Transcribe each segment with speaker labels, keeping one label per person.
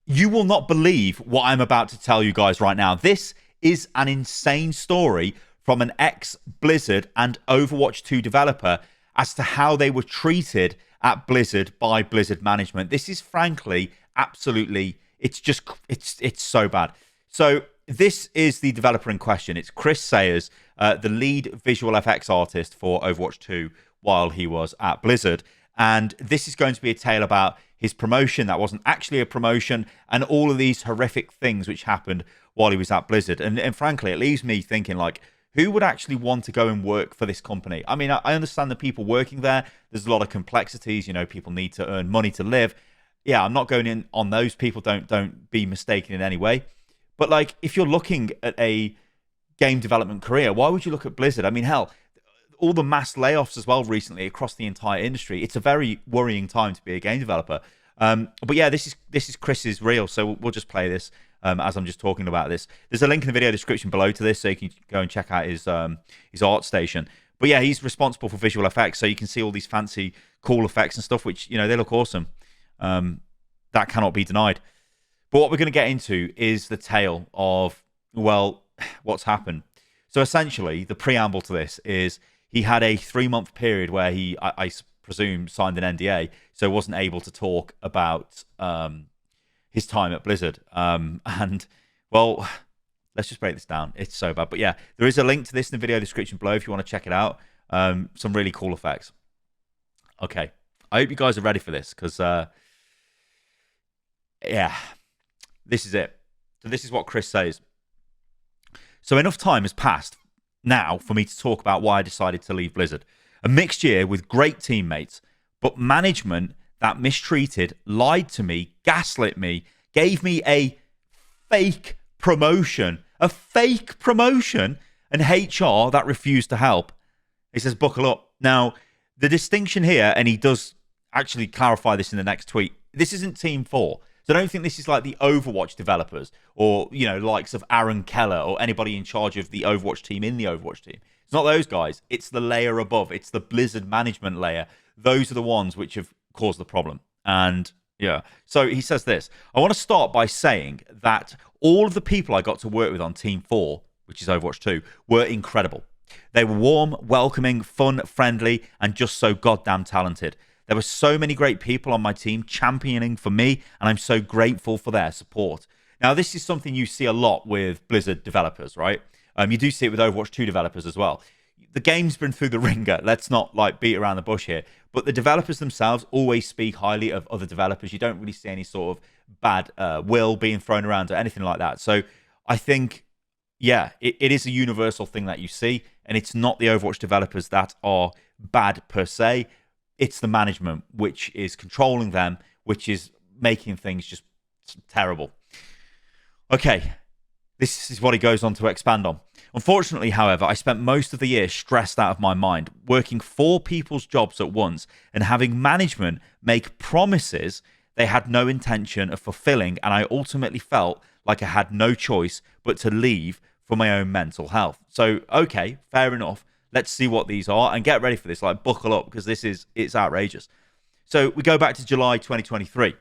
Speaker 1: You will not believe what I'm about to tell you guys right now. This is an insane story from an ex-Blizzard and Overwatch 2 developer as to how they were treated at Blizzard by Blizzard management. This is frankly absolutely, it's so bad. So this is the developer in question. It's Chris Sayers, the lead visual FX artist for Overwatch 2 while he was at Blizzard. And this is going to be a tale about his promotion that wasn't actually a promotion and all of these horrific things which happened while he was at Blizzard. And frankly, it leaves me thinking, like, who would actually want to go and work for this company? I mean, I understand the people working there. There's a lot of complexities. You know, people need to earn money to live. Yeah, I'm not going in on those people. Don't be mistaken in any way. But, like, if you're looking at a game development career, why would you look at Blizzard? I mean, hell, all the mass layoffs as well recently across the entire industry. It's a very worrying time to be a game developer. But yeah, this is Chris's reel, so we'll just play this as I'm just talking about this. There's a link in the video description below to this, so you can go and check out his art station. But yeah, he's responsible for visual effects, so you can see all these fancy, cool effects and stuff, which, you know, they look awesome. That cannot be denied. But what we're going to get into is the tale of, well, what's happened. So essentially, the preamble to this is he had a 3-month period where he, I presume, signed an NDA, so wasn't able to talk about his time at Blizzard. And, well, let's just break this down. It's so bad. But yeah, there is a link to this in the video description below if you want to check it out. Some really cool effects. Okay. I hope you guys are ready for this because, yeah, this is it. So this is what Chris says. So enough time has passed now for me to talk about why I decided to leave Blizzard. A mixed year with great teammates, but management that mistreated, lied to me, gaslit me, gave me a fake promotion, and HR that refused to help. He says, buckle up. Now, the distinction here, and he does actually clarify this in the next tweet, this isn't Team 4. So I don't think this is like the Overwatch developers or, you know, likes of Aaron Keller or anybody in charge of the Overwatch team in the Overwatch team. It's not those guys. It's the layer above. It's the Blizzard management layer. Those are the ones which have caused the problem. And yeah, so he says this. I want to start by saying that all of the people I got to work with on Team 4, which is Overwatch 2, were incredible. They were warm, welcoming, fun, friendly, and just so goddamn talented. There were so many great people on my team championing for me, and I'm so grateful for their support. Now, this is something you see a lot with Blizzard developers, right? You do see it with Overwatch 2 developers as well. The game's been through the ringer. Let's not like beat around the bush here. But the developers themselves always speak highly of other developers. You don't really see any sort of bad will being thrown around or anything like that. So I think, yeah, it is a universal thing that you see, and it's not the Overwatch developers that are bad per se. It's the management which is controlling them, which is making things just terrible. Okay, this is what he goes on to expand on. Unfortunately, however, I spent most of the year stressed out of my mind, working 4 people's jobs at once and having management make promises they had no intention of fulfilling, and I ultimately felt like I had no choice but to leave for my own mental health. So, okay, fair enough. Let's see what these are and get ready for this. Like, buckle up because it's outrageous. So we go back to July 2023.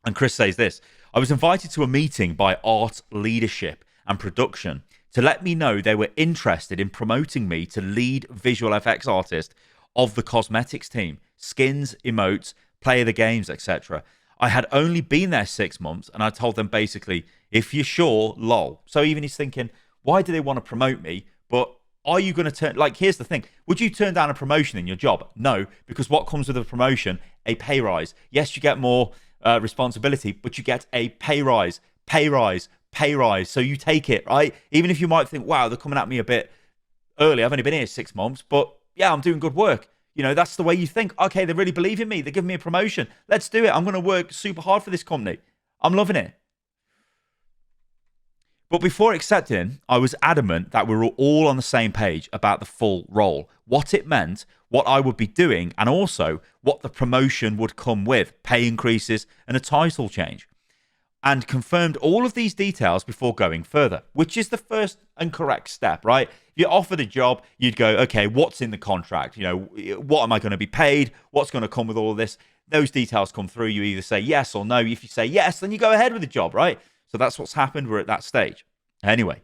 Speaker 1: And Chris says this. I was invited to a meeting by art leadership and production to let me know they were interested in promoting me to lead visual FX artist of the cosmetics team, skins, emotes, play of the games, etc. I had only been there 6 months, and I told them basically, if you're sure, lol. So even he's thinking, why do they want to promote me? But are you going to turn, like, here's the thing. Would you turn down a promotion in your job? No, because what comes with a promotion? A pay rise. Yes, you get more responsibility, but you get a pay rise, pay rise, pay rise. So you take it, right? Even if you might think, wow, they're coming at me a bit early. I've only been here 6 months, but yeah, I'm doing good work. You know, that's the way you think. Okay, they really believe in me. They're giving me a promotion. Let's do it. I'm going to work super hard for this company. I'm loving it. But before accepting, I was adamant that we were all on the same page about the full role, what it meant, what I would be doing, and also what the promotion would come with, pay increases and a title change. And confirmed all of these details before going further, which is the first and correct step, right? If you're offered a job, you'd go, okay, what's in the contract? You know, what am I going to be paid? What's going to come with all of this? those details come through. You either say yes or no. If you say yes, then you go ahead with the job, right? So that's what's happened. We're at that stage. Anyway,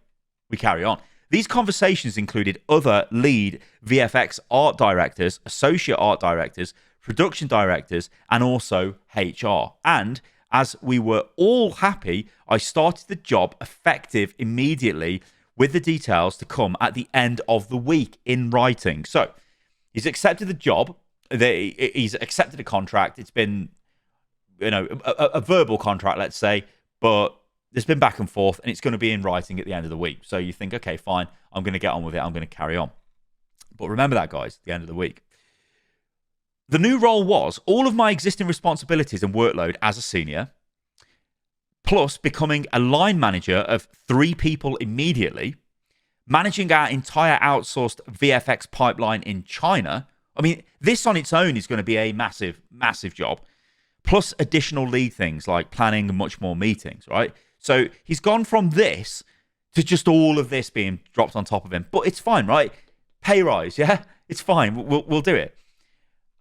Speaker 1: we carry on. These conversations included other lead VFX art directors, associate art directors, production directors, and also HR. And as we were all happy, I started the job effective immediately with the details to come at the end of the week in writing. So he's accepted the job. He's accepted a contract. It's been, a verbal contract, let's say, but there's been back and forth, and it's going to be in writing at the end of the week. So you think, okay, fine, I'm going to get on with it. I'm going to carry on. But remember that, guys, at the end of the week. The new role was all of my existing responsibilities and workload as a senior, plus becoming a line manager of 3 people immediately, managing our entire outsourced VFX pipeline in China. I mean, this on its own is going to be a massive, massive job, plus additional lead things like planning and much more meetings, right? So he's gone from this to just all of this being dropped on top of him. But it's fine, right? Pay rise, yeah? It's fine. We'll do it.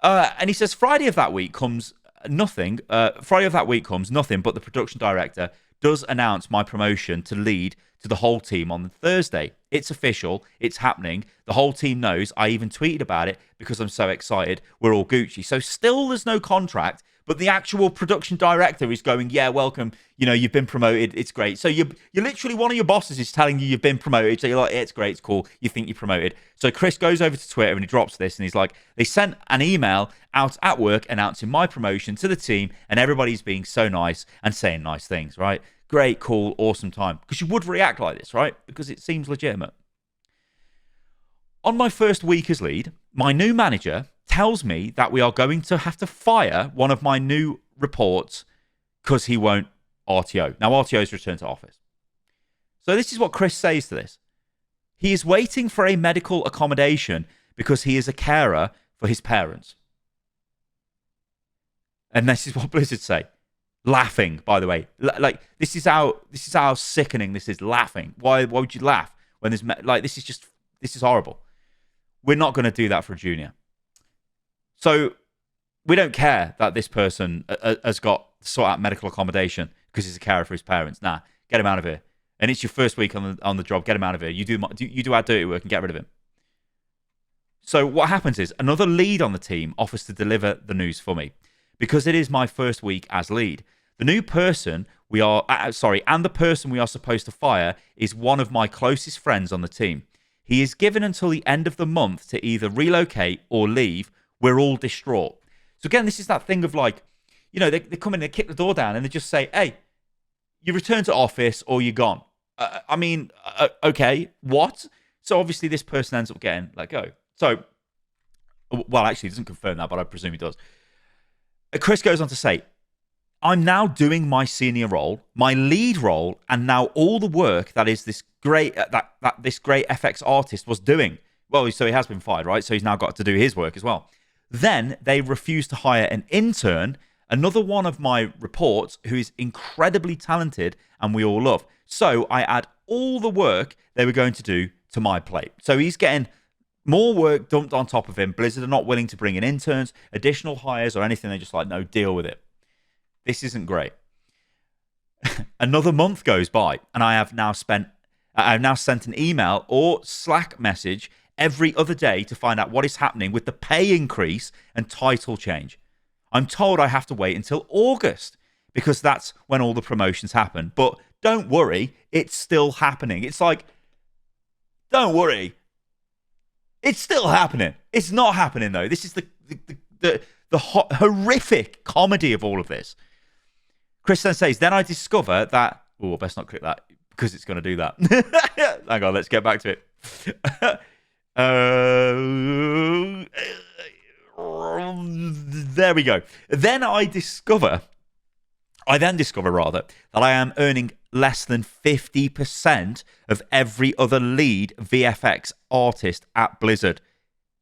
Speaker 1: And he says Friday of that week comes nothing. Friday of that week comes nothing, but the production director does announce my promotion to lead to the whole team on Thursday. It's official. It's happening. The whole team knows. I even tweeted about it because I'm so excited. We're all Gucci. So still there's no contract, but the actual production director is going, yeah, welcome. You've been promoted. It's great. So you're literally, one of your bosses is telling you you've been promoted. So you're like, yeah, it's great. It's cool. You think you're promoted. So Chris goes over to Twitter and he drops this and he's like, they sent an email out at work announcing my promotion to the team, and everybody's being so nice and saying nice things, right? Great, cool, awesome time. Because you would react like this, right? Because it seems legitimate. On my first week as lead, my new manager tells me that we are going to have to fire one of my new reports because he won't RTO. Now, RTO's return to office. So this is what Chris says to this. He is waiting for a medical accommodation because he is a carer for his parents. And this is what Blizzard say. Laughing, by the way. This is how sickening this is. Laughing. Why would you laugh when there's this is horrible. We're not going to do that for a junior. So we don't care that this person has got to sort out medical accommodation because he's a carer for his parents. Nah, get him out of here. And it's your first week on the job. Get him out of here. You do our dirty work and get rid of him. So what happens is another lead on the team offers to deliver the news for me because it is my first week as lead. The new person and the person we are supposed to fire is one of my closest friends on the team. He is given until the end of the month to either relocate or leave. We're all distraught. So again, this is that thing of like, they come in, they kick the door down, and they just say, hey, you return to office or you're gone. Okay, what? So obviously this person ends up getting let go. So, well, actually, he doesn't confirm that, but I presume he does. Chris goes on to say, I'm now doing my senior role, my lead role, and now all the work that is this great that this great FX artist was doing. Well, so he has been fired, right? So he's now got to do his work as well. Then they refuse to hire an intern, another one of my reports who is incredibly talented and we all love. So I add all the work they were going to do to my plate. So he's getting more work dumped on top of him. Blizzard are not willing to bring in interns, additional hires, or anything. They're just like, no, deal with it. This isn't great. Another month goes by, and I have now sent an email or Slack message every other day to find out what is happening with the pay increase and title change. I'm told I have to wait until August because that's when all the promotions happen. But don't worry, it's still happening. It's like, don't worry, it's still happening. It's not happening though. This is the horrific comedy of all of this. Chris then says, then I discover that, I best not click that because it's going to do that. Hang on, let's get back to it. There we go. Then I discover that I am earning less than 50% of every other lead VFX artist at Blizzard.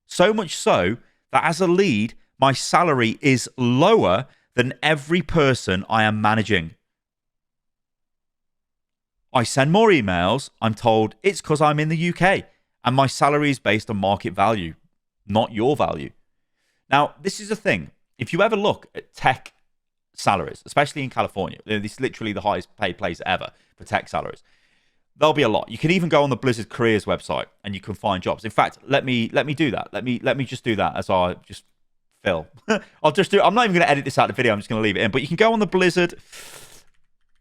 Speaker 1: So much so that as a lead, my salary is lower than every person I am managing. I send more emails. I'm told it's because I'm in the UK and my salary is based on market value, not your value. Now, this is the thing. if you ever look at tech salaries, especially in California, this is literally the highest paid place ever for tech salaries. There'll be a lot. You can even go on the Blizzard careers website and you can find jobs. In fact, let me do that. Let me just do that as I just fill. I'll just do. I'm not even going to edit this out of the video. I'm just going to leave it in. But you can go on the Blizzard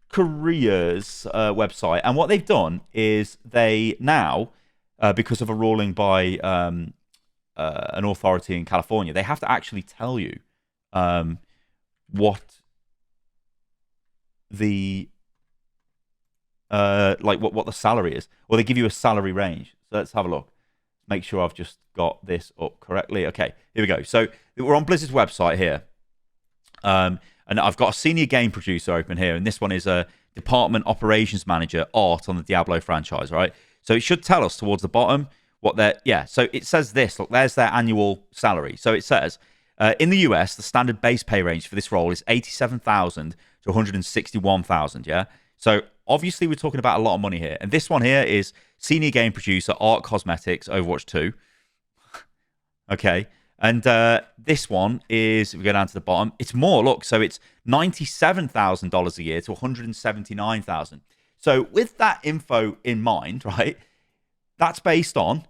Speaker 1: careers website, and what they've done is they now, because of a ruling by an authority in California, they have to actually tell you what the what the salary is, or they give you a salary range. So let's have a look. Make sure I've just got this up correctly. Okay, here we go. So we're on Blizzard's website here, and I've got a senior game producer open here, and this one is a department operations manager art on the Diablo franchise. Right, so it should tell us towards the bottom what they're So it says this. Look, there's their annual salary. So it says in the US, the standard base pay range for this role is $87,000 to $161,000. Yeah, so obviously we're talking about a lot of money here, and this one here is senior game producer, art cosmetics, Overwatch 2. Okay, and this one is, if we go down to the bottom, it's more. Look, so it's $97,000 a year to $179,000. So with that info in mind, right, that's based on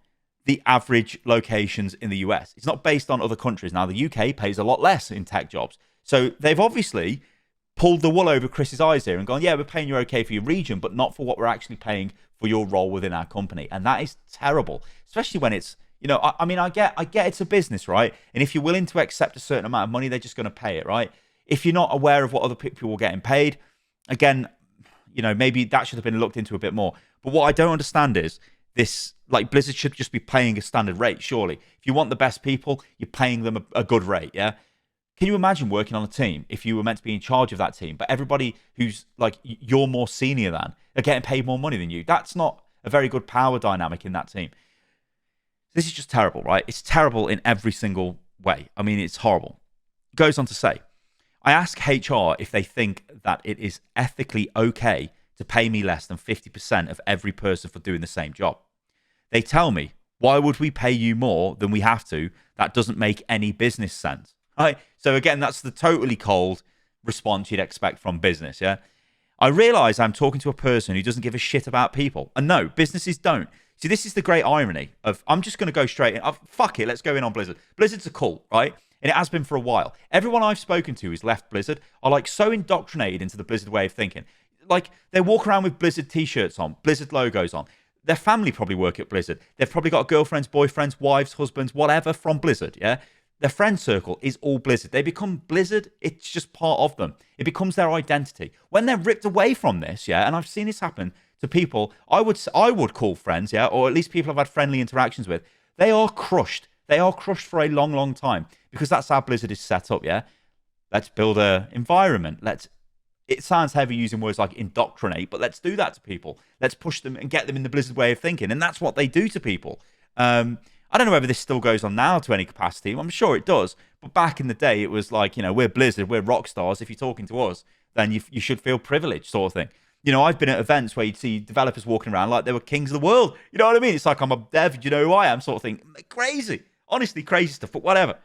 Speaker 1: the average locations in the US. It's not based on other countries. Now, the UK pays a lot less in tech jobs. So they've obviously pulled the wool over Chris's eyes here and gone, yeah, we're paying you okay for your region, but not for what we're actually paying for your role within our company. And that is terrible, especially when it's, I mean, I get it's a business, right? And if you're willing to accept a certain amount of money, they're just going to pay it, right? If you're not aware of what other people are getting paid, again, maybe that should have been looked into a bit more. But what I don't understand is this, like, Blizzard should just be paying a standard rate, surely. If you want the best people, you're paying them a good rate, yeah? Can you imagine working on a team if you were meant to be in charge of that team, but everybody who's like you're more senior than are getting paid more money than you? That's not a very good power dynamic in that team. This is just terrible, right? It's terrible in every single way. I mean, it's horrible. It goes on to say, I ask HR if they think that it is ethically okay to pay me less than 50% of every person for doing the same job. They tell me, why would we pay you more than we have to? That doesn't make any business sense. Right. So again, that's the totally cold response you'd expect from business. Yeah. I realize I'm talking to a person who doesn't give a shit about people. And no, businesses don't. See, this is the great irony of, I'm just going to go straight in. Fuck it. Let's go in on Blizzard. Blizzard's a cult, right? And it has been for a while. Everyone I've spoken to who's left Blizzard are like so indoctrinated into the Blizzard way of thinking. Like they walk around with Blizzard t-shirts on, Blizzard logos on. Their family probably work at Blizzard. They've probably got girlfriends, boyfriends, wives, husbands, whatever from Blizzard. Yeah. Their friend circle is all Blizzard. They become Blizzard. It's just part of them. It becomes their identity. When they're ripped away from this, yeah, and I've seen this happen to people I would call friends, yeah, or at least people I've had friendly interactions with, they are crushed. They are crushed for a long, long time because that's how Blizzard is set up, yeah? Let's build an environment. It sounds heavy using words like indoctrinate, but let's do that to people. Let's push them and get them in the Blizzard way of thinking, and that's what they do to people. I don't know whether this still goes on now to any capacity. I'm sure it does. But back in the day, it was like, we're Blizzard, we're rock stars. If you're talking to us, then you should feel privileged, sort of thing. I've been at events where you'd see developers walking around like they were kings of the world. You know what I mean? It's like, I'm a dev, do you know who I am, sort of thing. Crazy. Honestly, crazy stuff, but whatever.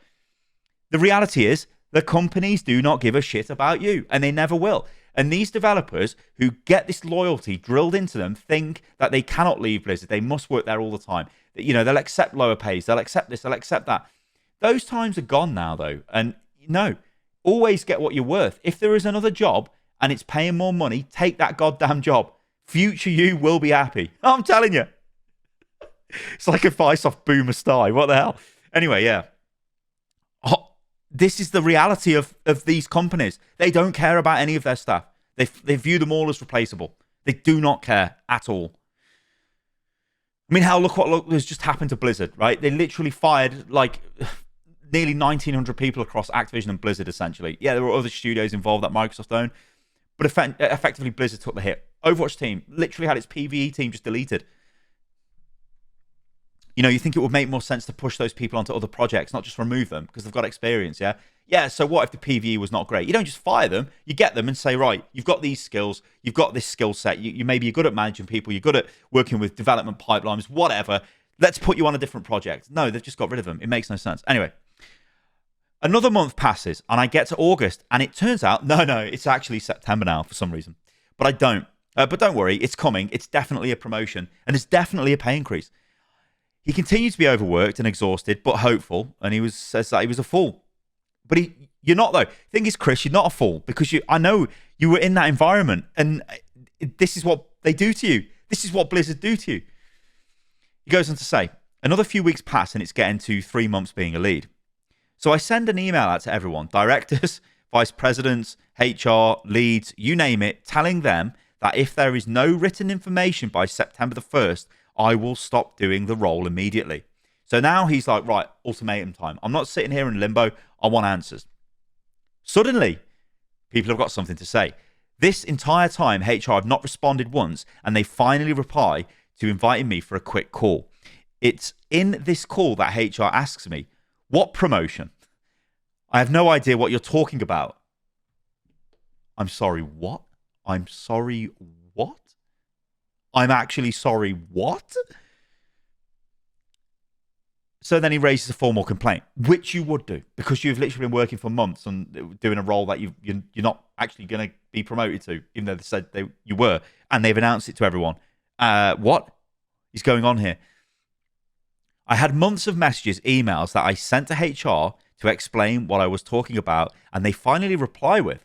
Speaker 1: The reality is, the companies do not give a shit about you, and they never will. And these developers who get this loyalty drilled into them think that they cannot leave Blizzard. They must work there all the time. They'll accept lower pays. They'll accept this. They'll accept that. Those times are gone now, though. And no, always get what you're worth. If there is another job and it's paying more money, take that goddamn job. Future you will be happy. I'm telling you. It's like advice off Boomer Stye. What the hell? Anyway, yeah. This is the reality of these companies. They don't care about any of their staff. They view them all as replaceable. They do not care at all. I mean, hell, look what has just happened to Blizzard, right? They literally fired like nearly 1,900 people across Activision and Blizzard, essentially. Yeah, there were other studios involved that Microsoft owned, but effectively Blizzard took the hit. Overwatch team literally had its PvE team just deleted. You think it would make more sense to push those people onto other projects, not just remove them because they've got experience, yeah? Yeah, so what if the PvE was not great? You don't just fire them. You get them and say, right, you've got these skills. You've got this skill set. Maybe you're good at managing people. You're good at working with development pipelines, whatever. Let's put you on a different project. No, they've just got rid of them. It makes no sense. Anyway, Another month passes and I get to August and it turns out, no, it's actually September now for some reason. But I don't. But don't worry, it's coming. It's definitely a promotion and it's definitely a pay increase. He continued to be overworked and exhausted, but hopeful, and says that he was a fool. But you're not though. Thing is, Chris, you're not a fool because I know you were in that environment, and this is what they do to you. This is what Blizzard do to you. He goes on to say, another few weeks pass, and it's getting to 3 months being a lead. So I send an email out to everyone, directors, vice presidents, HR, leads, you name it, telling them that if there is no written information by September the 1st, I will stop doing the role immediately. So now he's like, right, ultimatum time. I'm not sitting here in limbo. I want answers. Suddenly, people have got something to say. This entire time, HR have not responded once, and they finally reply to inviting me for a quick call. It's in this call that HR asks me, what promotion? I have no idea what you're talking about. I'm sorry, what? I'm sorry, what? I'm actually sorry, what? So then he raises a formal complaint, which you would do because you've literally been working for months and doing a role that you're not actually going to be promoted to, even though they said you were, and they've announced it to everyone. What is going on here? I had months of messages, emails that I sent to HR to explain what I was talking about, and they finally reply with,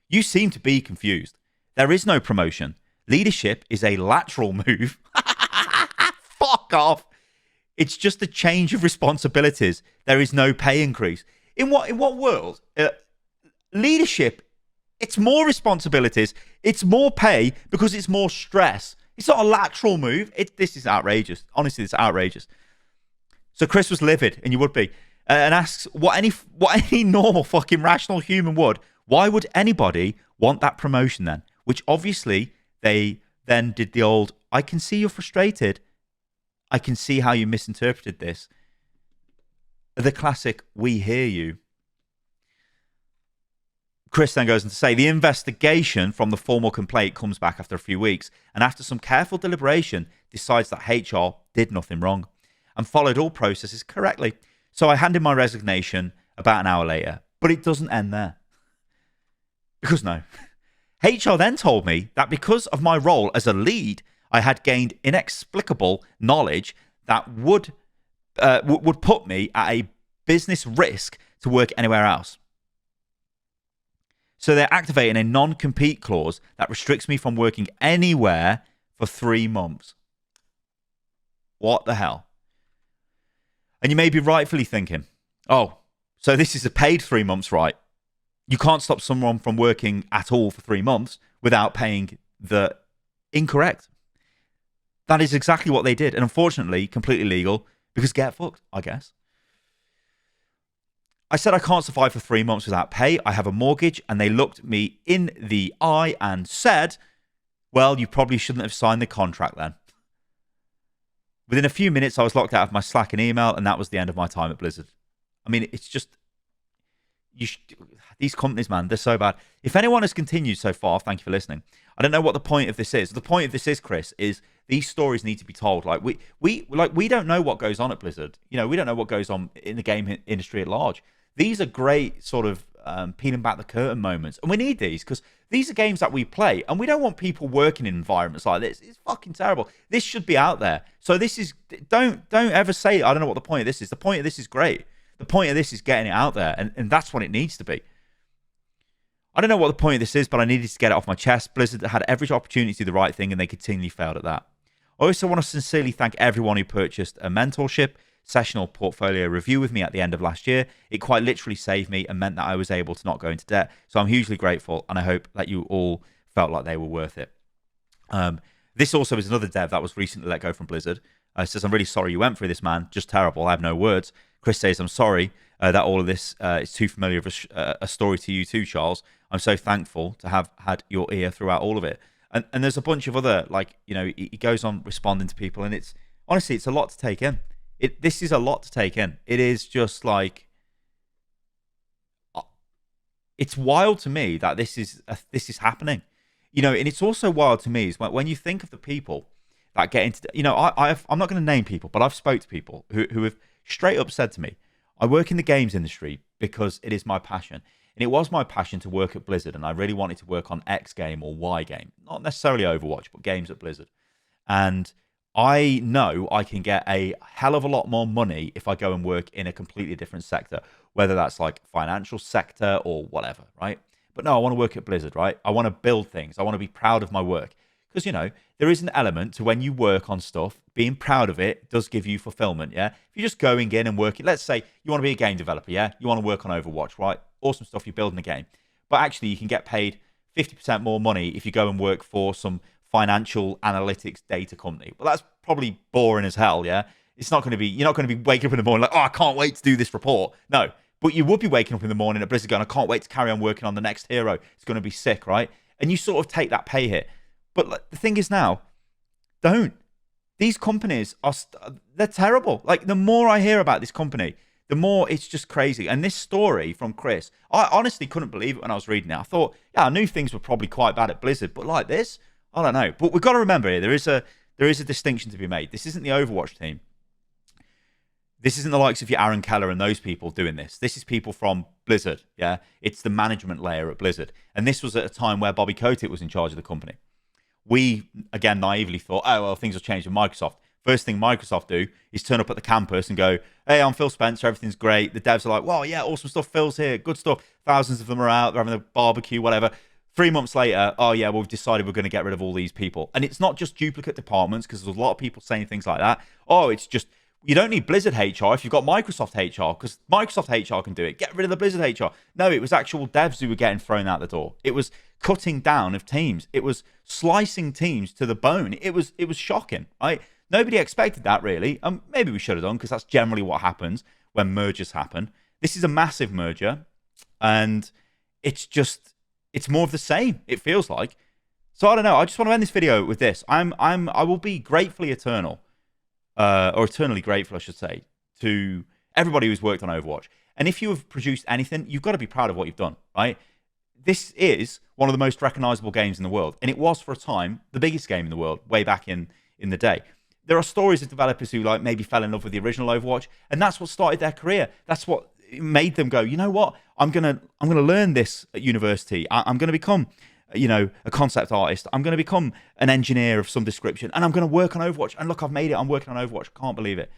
Speaker 1: you seem to be confused. There is no promotion. Leadership is a lateral move. Fuck off. It's just a change of responsibilities. There is no pay increase. In what world? Leadership, it's more responsibilities. It's more pay because it's more stress. It's not a lateral move. This is outrageous. Honestly, it's outrageous. So Chris was livid, and you would be, and asks what any normal fucking rational human would. Why would anybody want that promotion then? Which obviously they then did the old, I can see you're frustrated. I can see how you misinterpreted this. The classic, we hear you. Chris then goes on to say, the investigation from the formal complaint comes back after a few weeks, and after some careful deliberation, decides that HR did nothing wrong and followed all processes correctly. So I hand in my resignation about an hour later, but it doesn't end there. Because no. HR then told me that because of my role as a lead, I had gained inexplicable knowledge that would put me at a business risk to work anywhere else. So they're activating a non-compete clause that restricts me from working anywhere for 3 months. What the hell? And you may be rightfully thinking, oh, so this is a paid 3 months, right? You can't stop someone from working at all for 3 months without paying the incorrect. That is exactly what they did. And unfortunately, completely legal because get fucked, I guess. I said I can't survive for 3 months without pay. I have a mortgage. And they looked me in the eye and said, well, you probably shouldn't have signed the contract then. Within a few minutes, I was locked out of my Slack and email, and that was the end of my time at Blizzard. I mean, it's just... these companies, man, they're so bad. If anyone has continued so far, thank you for listening. I don't know what the point of this is. The point of this is, Chris, is these stories need to be told. Like we don't know what goes on at Blizzard. You know, we don't know what goes on in the game industry at large. These are great sort of peeling back the curtain moments, and we need these because these are games that we play, and we don't want people working in environments like this. It's fucking terrible. This should be out there. So this is don't ever say I don't know what the point of this is. The point of this is great. The point of this is getting it out there, and that's what it needs to be. I don't know what the point of this is, but I needed to get it off my chest. Blizzard had every opportunity to do the right thing, and they continually failed at that. I also want to sincerely thank everyone who purchased a mentorship session or portfolio review with me at the end of last year. It quite literally saved me and meant that I was able to not go into debt. So I'm hugely grateful, and I hope that you all felt like they were worth it. This also is another dev that was recently let go from Blizzard. Says, I'm really sorry you went through this, man. Just terrible. I have no words. Chris says, I'm sorry that all of this is too familiar of a story to you too, Charles. I'm so thankful to have had your ear throughout all of it. And there's a bunch of other, like, you know, he goes on responding to people, and it's, honestly, it's a lot to take in. This is a lot to take in. It is just like, it's wild to me that this is happening. You know, and it's also wild to me is when you think of the people that get into, you know, I'm not going to name people, but I've spoke to people who have straight up said to me, I work in the games industry because it is my passion. And it was my passion to work at Blizzard, and I really wanted to work on X game or Y game. Not necessarily Overwatch, but games at Blizzard. And I know I can get a hell of a lot more money if I go and work in a completely different sector, whether that's like financial sector or whatever, right? But no, I want to work at Blizzard, right? I want to build things. I want to be proud of my work. Because, there is an element to when you work on stuff, being proud of it does give you fulfillment, yeah? If you're just going in and working, let's say you want to be a game developer, yeah? You want to work on Overwatch, right? Awesome stuff, you're building a game. But actually, you can get paid 50% more money if you go and work for some financial analytics data company. Well, that's probably boring as hell, yeah? It's not going to be, you're not going to be waking up in the morning like, oh, I can't wait to do this report. No, but you would be waking up in the morning at Blizzard going, I can't wait to carry on working on the next hero. It's going to be sick, right? And you sort of take that pay hit. But the thing is now, don't. These companies they're terrible. Like, the more I hear about this company, the more it's just crazy. And this story from Chris, I honestly couldn't believe it when I was reading it. I thought, yeah, I knew things were probably quite bad at Blizzard, but like this, I don't know. But we've got to remember here, there is a distinction to be made. This isn't the Overwatch team. This isn't the likes of your Aaron Keller and those people doing this. This is people from Blizzard, yeah? It's the management layer at Blizzard. And this was at a time where Bobby Kotick was in charge of the company. We, again, naively thought, oh, well, things will change with Microsoft. First thing Microsoft do is turn up at the campus and go, hey, I'm Phil Spencer, everything's great. The devs are like, well, yeah, awesome stuff, Phil's here, good stuff. Thousands of them are out, they're having a barbecue, whatever. 3 months later, oh, yeah, well, we've decided we're going to get rid of all these people. And it's not just duplicate departments, because there's a lot of people saying things like that. Oh, it's just, you don't need Blizzard HR if you've got Microsoft HR, because Microsoft HR can do it. Get rid of the Blizzard HR. No, it was actual devs who were getting thrown out the door. It was cutting down of teams. It was slicing teams to the bone. It was shocking, right? Nobody expected that, really. Maybe we should have done, because that's generally what happens when mergers happen. This is a massive merger, and it's more of the same, it feels like. So I don't know. I just want to end this video with this. I will be gratefully eternal, or eternally grateful, I should say, to everybody who's worked on Overwatch. And if you have produced anything, you've got to be proud of what you've done, right? This is one of the most recognizable games in the world. And it was, for a time, the biggest game in the world, way back in the day. There are stories of developers who like maybe fell in love with the original Overwatch, and that's what started their career. That's what made them go, you know what? I'm gonna learn this at university. I'm gonna become, a concept artist. I'm gonna become an engineer of some description, and I'm gonna work on Overwatch. And look, I've made it. I'm working on Overwatch. I can't believe it.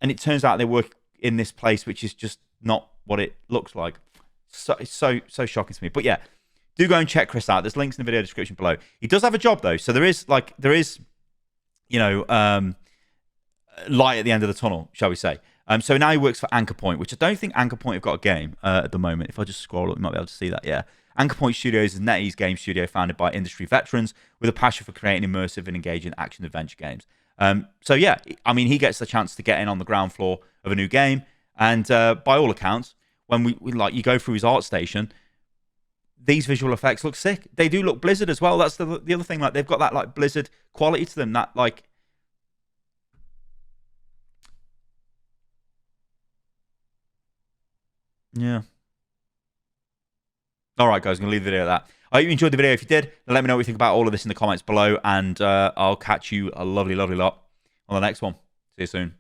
Speaker 1: And it turns out they work in this place which is just not what it looks like. So it's so shocking to me. But yeah, do go and check Chris out. There's links in the video description below. He does have a job though, so there is light at the end of the tunnel, shall we say. So now he works for Anchor Point, which I don't think Anchor Point have got a game at the moment. If I just scroll up, you might be able to see that, yeah. Anchor Point Studios is a NetEase game studio founded by industry veterans with a passion for creating immersive and engaging action-adventure games. So yeah, I mean, he gets the chance to get in on the ground floor of a new game. And by all accounts, when we you go through his art station, these visual effects look sick. They do look Blizzard as well. That's the other thing. Like, they've got that like Blizzard quality to them. That like, yeah. All right, guys, I'm gonna leave the video at that. I hope you enjoyed the video. If you did, then let me know what you think about all of this in the comments below, and I'll catch you a lovely, lovely lot on the next one. See you soon.